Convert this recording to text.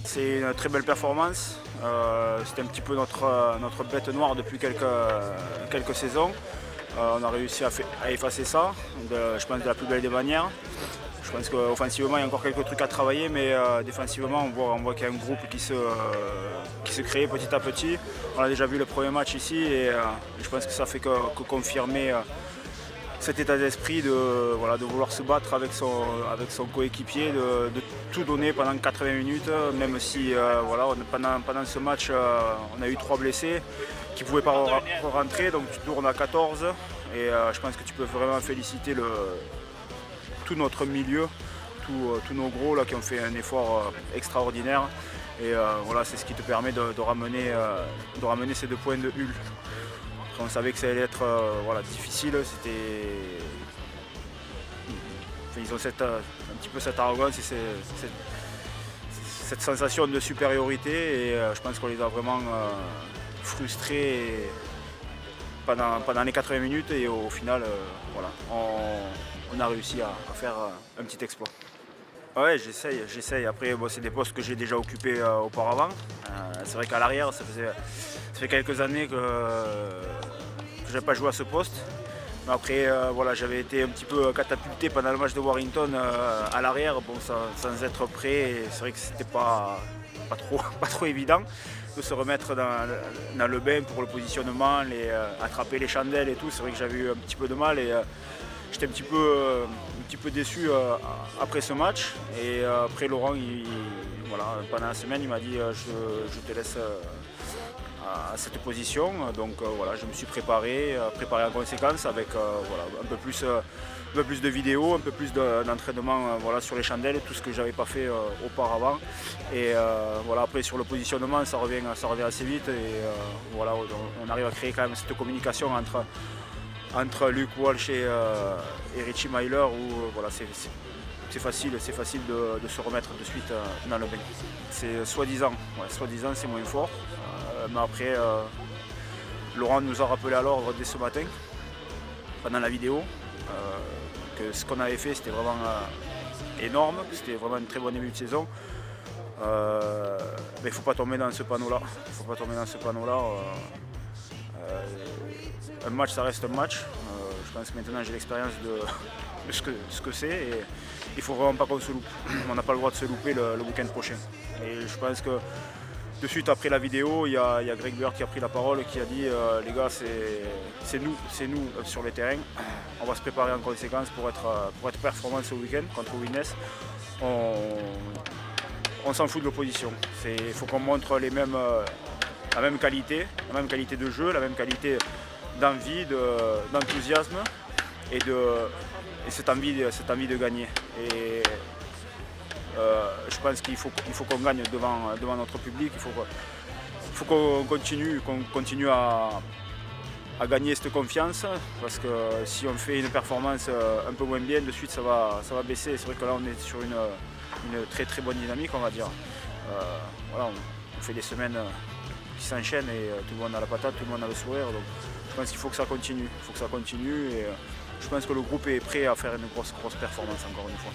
C'est une très belle performance. C'était un petit peu notre bête noire depuis quelques saisons. On a réussi à effacer ça, je pense de la plus belle des manières. Je pense qu'offensivement, il y a encore quelques trucs à travailler, mais défensivement, on voit qu'il y a un groupe qui se crée petit à petit. On a déjà vu le premier match ici et je pense que ça fait que confirmer cet état d'esprit de vouloir se battre avec son coéquipier, de tout donner pendant 80 minutes, même si pendant ce match on a eu 3 blessés qui ne pouvaient pas rentrer, donc tu tournes à 14 et je pense que tu peux vraiment féliciter tout notre milieu, tous nos gros là, qui ont fait un effort extraordinaire et c'est ce qui te permet de ramener ces 2 points de Hull. On savait que ça allait être difficile, ils ont un petit peu cette arrogance et cette sensation de supériorité et je pense qu'on les a vraiment frustrés pendant les 80 minutes et au final on a réussi à faire un petit exploit. Ouais, j'essaye. Après, c'est des postes que j'ai déjà occupés auparavant. C'est vrai qu'à l'arrière, ça fait quelques années que je n'ai pas joué à ce poste. Mais après, j'avais été un petit peu catapulté pendant le match de Warrington à l'arrière, sans être prêt. C'est vrai que c'était pas trop évident de se remettre dans le bain pour le positionnement, attraper les chandelles et tout. C'est vrai que j'avais eu un petit peu de mal et j'étais un petit peu déçu après ce match. Et après Laurent, pendant la semaine, il m'a dit je te laisse à cette position. Donc je me suis préparé en conséquence avec un peu plus de vidéos, un peu plus d'entraînement sur les chandelles, tout ce que je n'avais pas fait auparavant. Et après sur le positionnement, ça revient assez vite et on arrive à créer quand même cette communication entre Luke Walsh et Richie Myler où c'est facile de se remettre de suite dans le bain. C'est soi-disant c'est moins fort. Mais après, Laurent nous a rappelé à l'ordre dès ce matin, pendant la vidéo, que ce qu'on avait fait c'était vraiment énorme, c'était vraiment un très bon début de saison. Mais il ne faut pas tomber dans ce panneau-là. Un match, ça reste un match. Je pense que maintenant j'ai l'expérience de ce que c'est et il ne faut vraiment pas qu'on se loupe. On n'a pas le droit de se louper le week-end prochain. Et je pense que de suite après la vidéo, il y a Greg Bird qui a pris la parole et qui a dit les gars, c'est nous sur les terrains. On va se préparer en conséquence pour être performant ce week-end contre Widnes. On s'en fout de l'opposition. Il faut qu'on montre la même qualité de jeu, la même qualité d'envie, d'enthousiasme et cette envie de gagner. Et je pense qu'il faut qu'on gagne devant notre public. Il faut qu'on continue à gagner cette confiance parce que si on fait une performance un peu moins bien, de suite ça va baisser. C'est vrai que là on est sur une très très bonne dynamique, on va dire. On fait des semaines qui s'enchaînent et tout le monde a la patate, tout le monde a le sourire. Donc je pense qu'il faut que ça continue. Et je pense que le groupe est prêt à faire une grosse performance encore une fois.